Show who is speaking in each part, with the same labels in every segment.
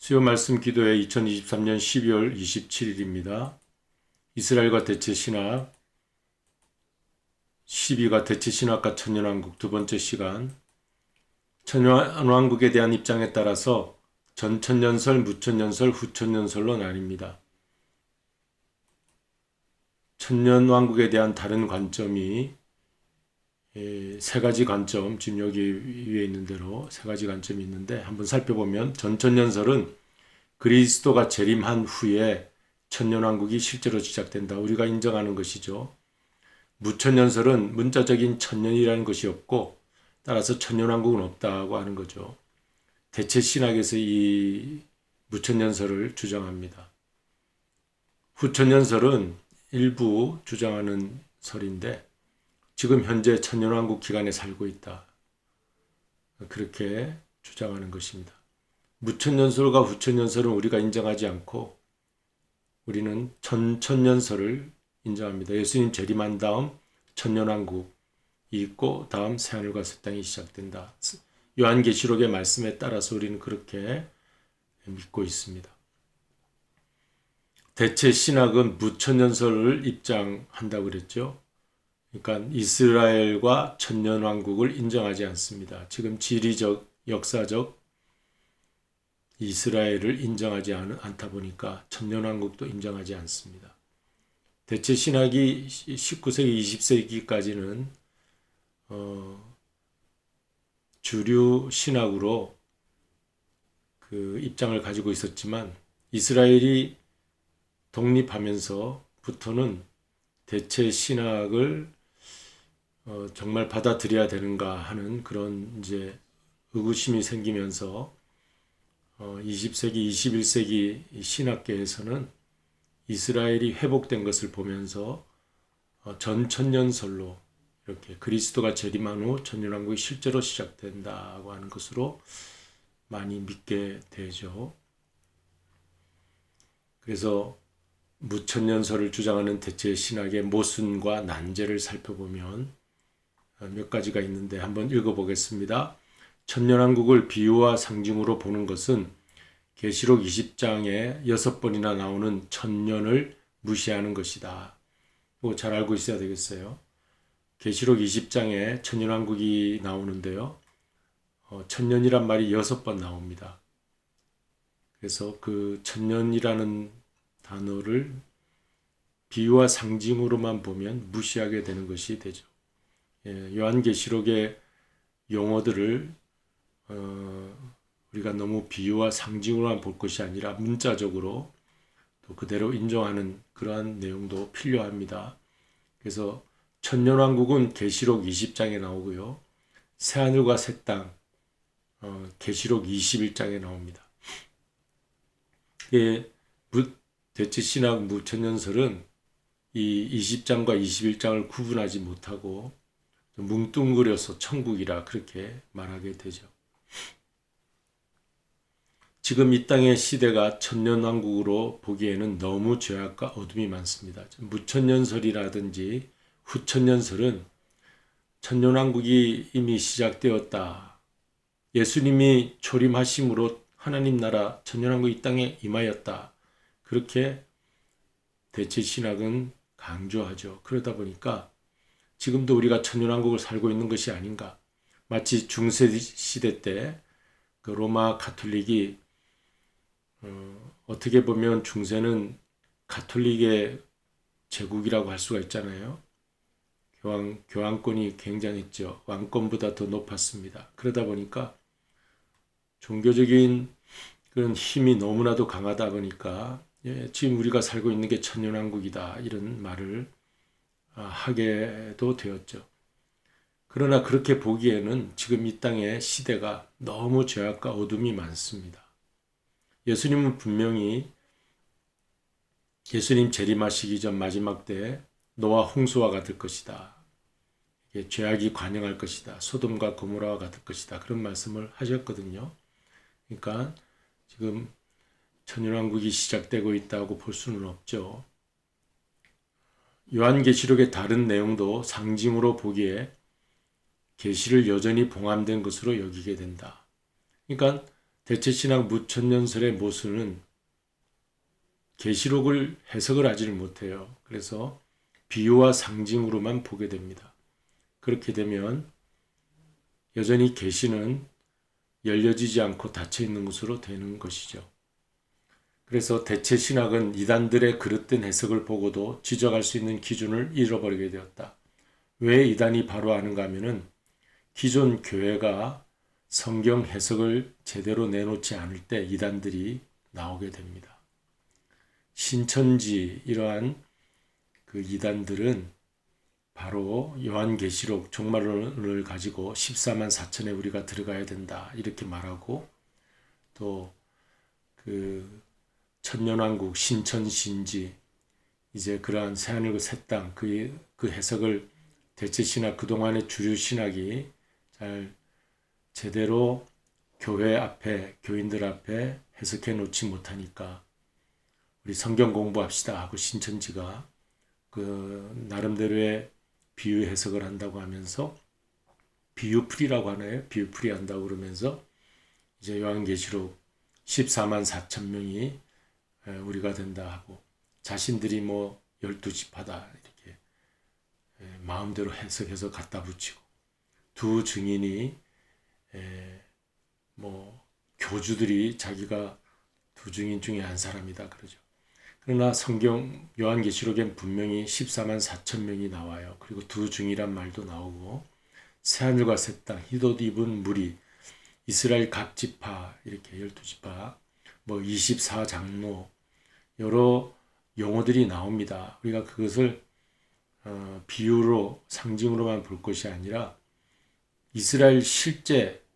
Speaker 1: 수요 말씀 기도회 2023년 12월 27일입니다. 이스라엘과 대체 신학, 12가 대체 신학과 천년왕국 두 번째 시간. 천년왕국에 대한 입장에 따라서 전천년설, 무천년설, 후천년설로 나뉩니다. 천년왕국에 대한 다른 관점이 세 가지 관점, 지금 여기 위에 있는 대로 세 가지 관점이 있는데 한번 살펴보면 전천년설은 그리스도가 재림한 후에 천년왕국이 실제로 시작된다. 우리가 인정하는 것이죠. 무천년설은 문자적인 천년이라는 것이 없고 따라서 천년왕국은 없다고 하는 거죠. 대체 신학에서 이 무천년설을 주장합니다. 후천년설은 일부 주장하는 설인데 지금 현재 천년왕국 기간에 살고 있다. 그렇게 주장하는 것입니다. 무천년설과 후천년설은 우리가 인정하지 않고 우리는 전천년설을 인정합니다. 예수님 재림한 다음 천년왕국이 있고 다음 새하늘과 새 땅이 시작된다. 요한계시록의 말씀에 따라서 우리는 그렇게 믿고 있습니다. 대체 신학은 무천년설을 입장한다고 그랬죠. 그러니까 이스라엘과 천년왕국을 인정하지 않습니다. 지금 지리적, 역사적 이스라엘을 인정하지 않다 보니까 천년왕국도 인정하지 않습니다. 대체 신학이 19세기, 20세기까지는 주류 신학으로 그 입장을 가지고 있었지만 이스라엘이 독립하면서부터는 대체 신학을 정말 받아들여야 되는가 하는 그런 이제 의구심이 생기면서 20세기, 21세기 신학계에서는 이스라엘이 회복된 것을 보면서 전천년설로 이렇게 그리스도가 재림한 후 천년왕국이 실제로 시작된다고 하는 것으로 많이 믿게 되죠. 그래서 무천년설을 주장하는 대체 신학의 모순과 난제를 살펴보면 몇 가지가 있는데 한번 읽어보겠습니다. 천년왕국을 비유와 상징으로 보는 것은 계시록 20장에 6번이나 나오는 천년을 무시하는 것이다. 잘 알고 있어야 되겠어요. 계시록 20장에 천년왕국이 나오는데요. 천년이란 말이 6번 나옵니다. 그래서 그 천년이라는 단어를 비유와 상징으로만 보면 무시하게 되는 것이 되죠. 요한계시록의 용어들을 우리가 너무 비유와 상징으로만 볼 것이 아니라 문자적으로 또 그대로 인정하는 그러한 내용도 필요합니다. 그래서 천년왕국은 계시록 20장에 나오고요. 새하늘과 새 땅, 계시록 21장에 나옵니다. 대체 신학 무천년설은 이 20장과 21장을 구분하지 못하고 뭉뚱그려서 천국이라 그렇게 말하게 되죠. 지금 이 땅의 시대가 천년왕국으로 보기에는 너무 죄악과 어둠이 많습니다. 무천년설이라든지 후천년설은 천년왕국이 이미 시작되었다. 예수님이 초림하심으로 하나님 나라 천년왕국이 이 땅에 임하였다. 그렇게 대체 신학은 강조하죠. 그러다 보니까 지금도 우리가 천년왕국을 살고 있는 것이 아닌가. 마치 중세시대 때 그 로마 가톨릭이 어떻게 보면 중세는 가톨릭의 제국이라고 할 수가 있잖아요. 교황권이 굉장했죠. 왕권보다 더 높았습니다. 그러다 보니까 종교적인 그런 힘이 너무나도 강하다 보니까 지금 우리가 살고 있는 게 천년왕국이다 이런 말을 하게도 되었죠. 그러나 그렇게 보기에는 지금 이 땅의 시대가 너무 죄악과 어둠이 많습니다. 예수님은 분명히 예수님 재림하시기 전 마지막 때 노아 홍수와 같을 것이다. 죄악이 관영할 것이다. 소돔과 고모라와 같을 것이다. 그런 말씀을 하셨거든요. 그러니까 지금 천년왕국이 시작되고 있다고 볼 수는 없죠. 요한계시록의 다른 내용도 상징으로 보기에 계시를 여전히 봉함된 것으로 여기게 된다. 그러니까 대체신학 무천년설의 모순은 계시록을 해석을 하지를 못해요. 그래서 비유와 상징으로만 보게 됩니다. 그렇게 되면 여전히 계시는 열려지지 않고 닫혀 있는 것으로 되는 것이죠. 그래서 대체신학은 이단들의 그릇된 해석을 보고도 지적할 수 있는 기준을 잃어버리게 되었다. 왜 이단이 바로 아는가 하면은 기존 교회가 성경 해석을 제대로 내놓지 않을 때 이단들이 나오게 됩니다. 신천지 이러한 그 이단들은 바로 요한계시록 종말론을 가지고 14만 4천에 우리가 들어가야 된다 이렇게 말하고 또 그 천년왕국 신천신지 이제 그러한 새하늘과 새 땅 그 해석을 대체신학 그동안의 주류 신학이 잘 제대로 교회 앞에 교인들 앞에 해석해 놓지 못하니까 우리 성경 공부합시다 하고 신천지가 그 나름대로의 비유 해석을 한다고 하면서 비유풀이라고 하나요? 비유풀이 한다고 그러면서 이제 요한계시록 14만 4천 명이 우리가 된다 하고 자신들이 뭐 12지파다 이렇게 마음대로 해석해서 갖다 붙이고 두 증인이 뭐 교주들이 자기가 두 증인 중에 한 사람이다 그러죠. 그러나 성경 요한계시록엔 분명히 14만 4천 명이 나와요. 그리고 두 증이란 말도 나오고 새하늘과 새 땅, 흰옷 입은 무리, 이스라엘 각 지파 이렇게 12지파, 뭐 24장로 여러 용어들이 나옵니다. 우리가 그것을 비유로 상징으로만 볼 것이 아니라 이스라엘 실제의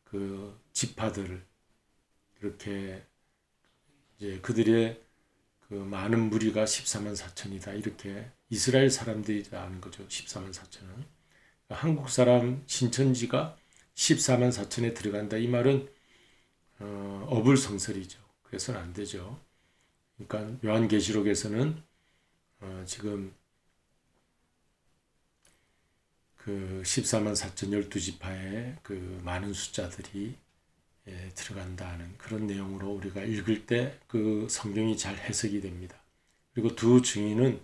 Speaker 1: 그 지파들을 이렇게 이제 그들의 그 많은 무리가 14만 4천이다. 이렇게 이스라엘 사람들이라는 거죠. 14만 4천은. 한국 사람 신천지가 14만 4천에 들어간다. 이 말은 어불성설이죠. 그래서는 안 되죠. 그러니까 요한계시록에서는 지금 그 14만 4천 12지파의 그 많은 숫자들이 들어간다는 그런 내용으로 우리가 읽을 때 그 성경이 잘 해석이 됩니다. 그리고 두 증인은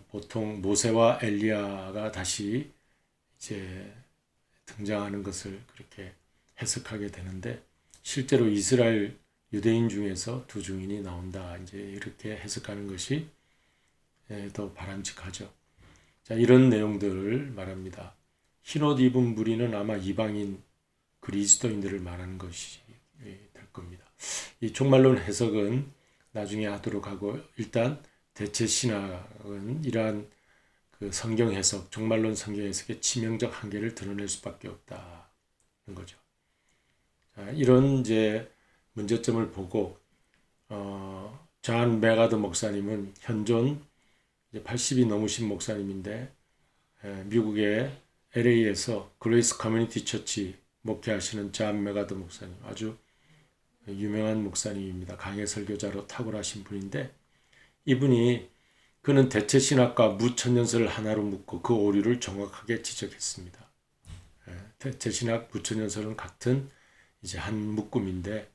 Speaker 1: 보통 모세와 엘리야가 다시 이제 등장하는 것을 그렇게 해석하게 되는데 실제로 이스라엘 유대인 중에서 두 증인이 나온다 이제 이렇게 해석하는 것이 더 바람직하죠. 자, 이런 내용들을 말합니다. 흰옷 입은 무리는 아마 이방인 그리스도인들을 말하는 것이 될 겁니다. 이 종말론 해석은 나중에 하도록 하고 일단 대체 신학은 이러한 그 성경 해석, 종말론 성경 해석의 치명적 한계를 드러낼 수밖에 없다는 거죠. 자, 이런 이제 문제점을 보고 존 메가더 목사님은 현존 이제 80이 넘으신 목사님인데 미국의 LA에서 그레이스 커뮤니티 처치 목회하시는 존 메가더 목사님 아주 유명한 목사님입니다. 강해 설교자로 탁월하신 분인데 이분이 그는 대체신학과 무천년설을 하나로 묶고 그 오류를 정확하게 지적했습니다. 대체신학 무천년설은 같은 이제 한 묶음인데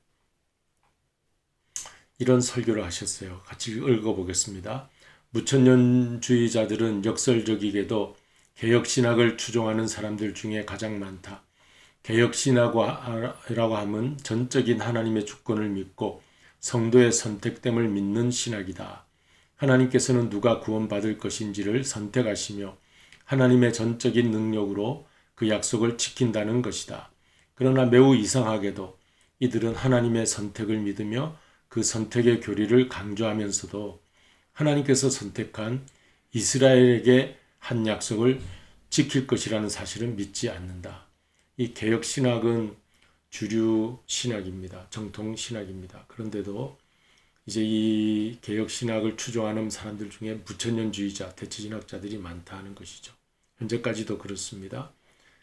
Speaker 1: 이런 설교를 하셨어요. 같이 읽어보겠습니다. 무천년주의자들은 역설적이게도 개혁신학을 추종하는 사람들 중에 가장 많다. 개혁신학이라고 하면 전적인 하나님의 주권을 믿고 성도의 선택됨을 믿는 신학이다. 하나님께서는 누가 구원받을 것인지를 선택하시며 하나님의 전적인 능력으로 그 약속을 지킨다는 것이다. 그러나 매우 이상하게도 이들은 하나님의 선택을 믿으며 그 선택의 교리를 강조하면서도 하나님께서 선택한 이스라엘에게 한 약속을 지킬 것이라는 사실은 믿지 않는다. 이 개혁신학은 주류 신학입니다. 정통 신학입니다. 그런데도 이제 이 개혁신학을 추종하는 사람들 중에 무천년주의자, 대체신학자들이 많다는 것이죠. 현재까지도 그렇습니다.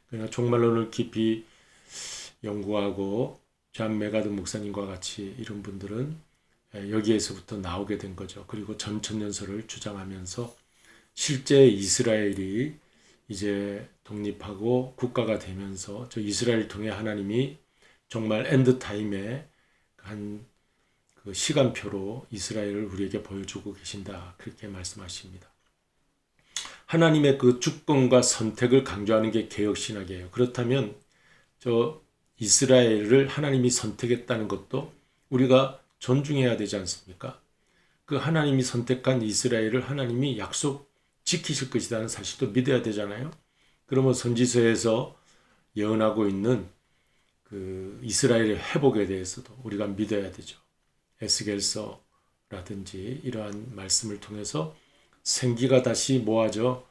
Speaker 1: 그러나 종말론을 깊이 연구하고 존 메가더 목사님과 같이 이런 분들은 여기에서부터 나오게 된 거죠. 그리고 전천년설을 주장하면서 실제 이스라엘이 이제 독립하고 국가가 되면서 저 이스라엘 통해 하나님이 정말 엔드타임의 한 그 시간표로 이스라엘을 우리에게 보여주고 계신다. 그렇게 말씀하십니다. 하나님의 그 주권과 선택을 강조하는 게 개혁신학이에요. 그렇다면 저 이스라엘을 하나님이 선택했다는 것도 우리가 존중해야 되지 않습니까? 그 하나님이 선택한 이스라엘을 하나님이 약속 지키실 것이라는 사실도 믿어야 되잖아요. 그러면 선지서에서 예언하고 있는 그 이스라엘의 회복에 대해서도 우리가 믿어야 되죠. 에스겔서라든지 이러한 말씀을 통해서 생기가 다시 모아져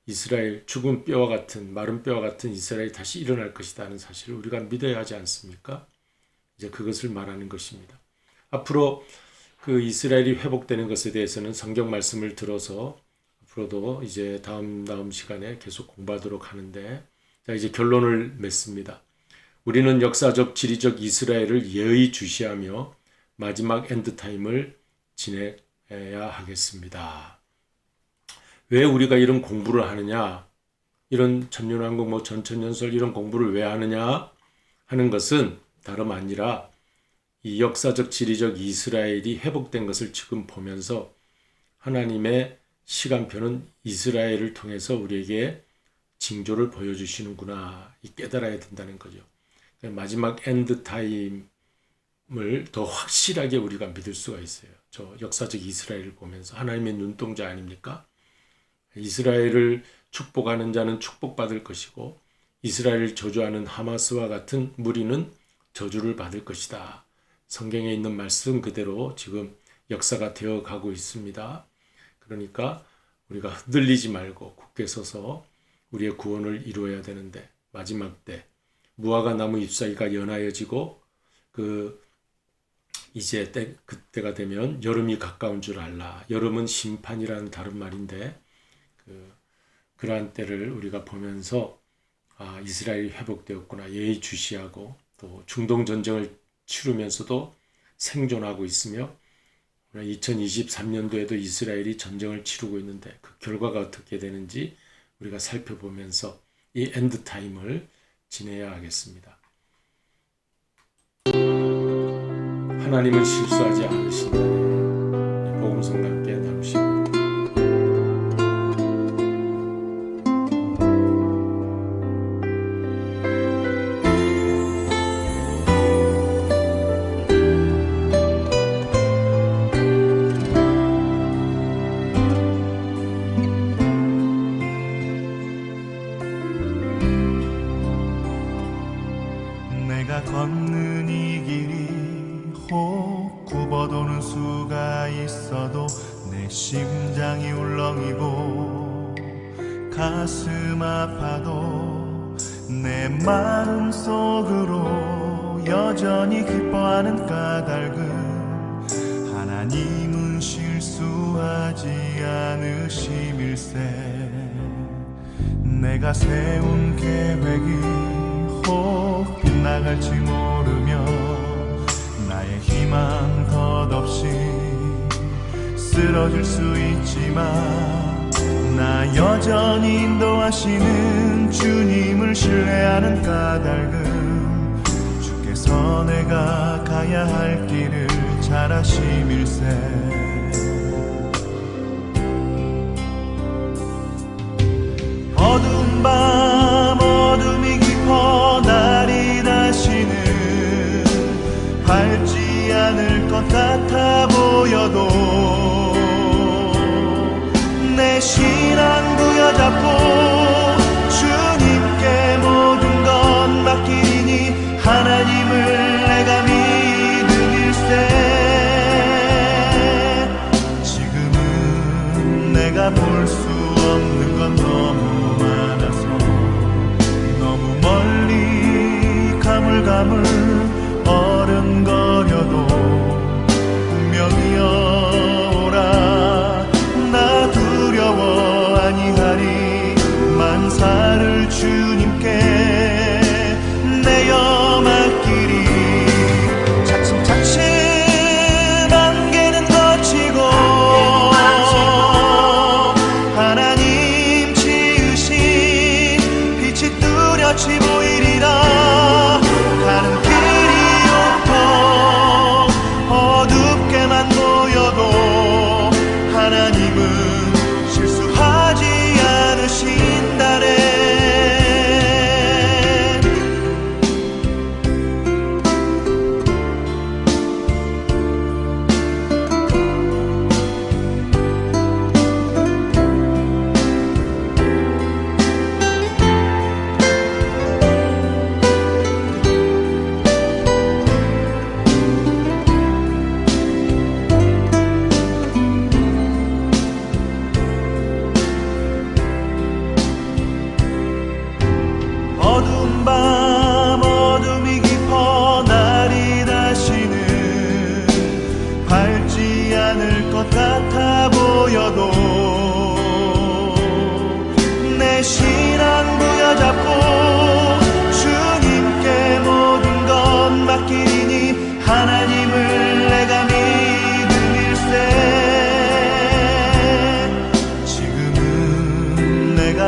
Speaker 1: 이스라엘 죽은 뼈와 같은 마른 뼈와 같은 이스라엘이 다시 일어날 것이다 하는 사실을 우리가 믿어야 하지 않습니까? 이제 그것을 말하는 것입니다. 앞으로 그 이스라엘이 회복되는 것에 대해서는 성경 말씀을 들어서 앞으로도 이제 다음 시간에 계속 공부하도록 하는데, 자 이제 결론을 맺습니다. 우리는 역사적 지리적 이스라엘을 예의주시하며 마지막 엔드타임을 지내야 하겠습니다. 왜 우리가 이런 공부를 하느냐, 이런 천년왕국 전천년설 이런 공부를 왜 하느냐 하는 것은 다름 아니라 이 역사적 지리적 이스라엘이 회복된 것을 지금 보면서 하나님의 시간표는 이스라엘을 통해서 우리에게 징조를 보여주시는구나, 이 깨달아야 된다는 거죠. 마지막 엔드타임을 더 확실하게 우리가 믿을 수가 있어요. 저 역사적 이스라엘을 보면서 하나님의 눈동자 아닙니까? 이스라엘을 축복하는 자는 축복받을 것이고 이스라엘을 저주하는 하마스와 같은 무리는 저주를 받을 것이다. 성경에 있는 말씀 그대로 지금 역사가 되어 가고 있습니다. 그러니까 우리가 흔들리지 말고 굳게 서서 우리의 구원을 이루어야 되는데, 마지막 때 무화과 나무 잎사귀가 연하여지고 이제 그때가 되면 여름이 가까운 줄 알라. 여름은 심판이라는 다른 말인데 그러한 때를 우리가 보면서 이스라엘이 회복되었구나, 예의주시하고 또 중동 전쟁을 치르면서도 생존하고 있으며 2023년도에도 이스라엘이 전쟁을 치르고 있는데 그 결과가 어떻게 되는지 우리가 살펴보면서 이 엔드타임을 지내야 하겠습니다. 하나님은 실수하지 않으신다네. 복음성과 함께 나누십니다.
Speaker 2: 내가 걷는 이 길이 혹 굽어도는 수가 있어도 내 심장이 울렁이고 가슴 아파도 내 마음 속으로 여전히 기뻐하는 까닭은 하나님은 실수하지 않으심일세. 내가 세운 계획이 혹 빗나갈지 모르며 나의 희망 덧없이 쓰러질 수 있지만 나 여전히 인도하시는 주님을 신뢰하는 까닭은 주께서 내가 가야 할 길을 잘 아심일세. 어두운 밤 어둠이 깊어 날이 다시는 밝지 않을 것 같아 보여도 내 신앙 부여잡고 주님께 모든 것 맡기니 하나님을 내가 믿음일세. 지금은 내가 볼 수 없는 건 너무 많아서 너무 멀리 가물가물 어른거려도 운명이여 오라 나 두려워 아니하리.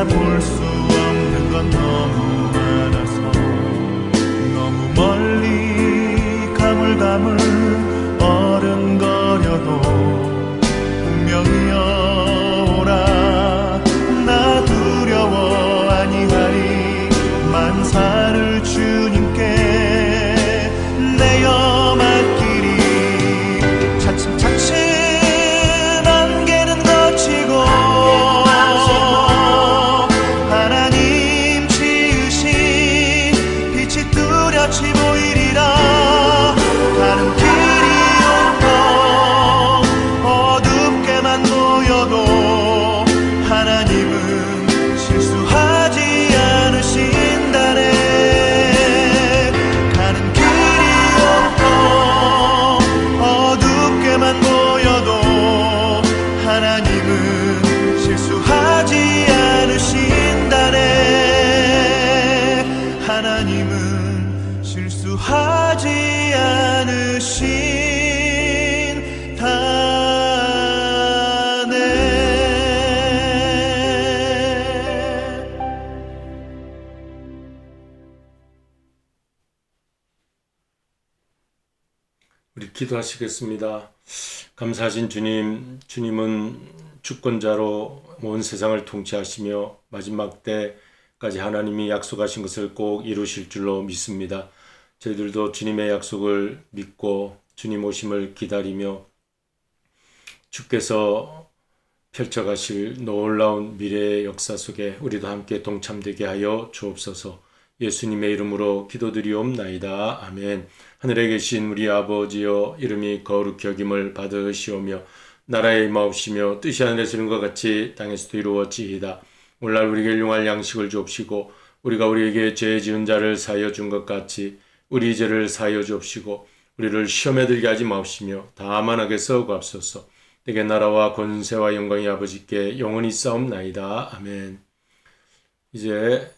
Speaker 2: 볼 수 없는 건 너무 많아서 너무 멀리 가물가물 어른거려도 분명히 오라 나 두려워 아니하리 만사를 주님께 내어 맡기리 차츰차츰 안개는 거치고 하나님 지으신 빛이 뚜렷이 보이리라 가는 길이 온통 어둡게만 보여도 하나님은 실수하지 않으신다네 가는 길이 온통 어둡게만 보여도 하나님은 실수하지 않으신다네 하나님은 실수하지 않으신다네.
Speaker 1: 우리 기도하시겠습니다. 감사하신 주님, 주님은 주권자로 온 세상을 통치하시며 마지막 때까지 하나님이 약속하신 것을 꼭 이루실 줄로 믿습니다. 저희들도 주님의 약속을 믿고 주님 오심을 기다리며 주께서 펼쳐가실 놀라운 미래의 역사 속에 우리도 함께 동참되게 하여 주옵소서. 예수님의 이름으로 기도드리옵나이다. 아멘. 하늘에 계신 우리 아버지여 이름이 거룩히 여김을 받으시오며 나라의 임하옵시며 뜻이 하늘에서 이룬 것 같이 땅에서도 이루어지이다. 오늘날 우리에게 용할 양식을 주옵시고 우리가 우리에게 죄 지은 자를 사하여 준 것 같이 우리 죄를 사하여 주옵시고 우리를 시험에 들게 하지 마옵시며 다만 악에서 구하옵소서. 내게 나라와 권세와 영광이 아버지께 영원히 싸움나이다. 아멘. 이제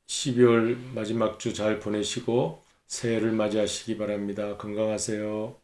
Speaker 1: 12월 마지막 주 잘 보내시고 새해를 맞이하시기 바랍니다. 건강하세요.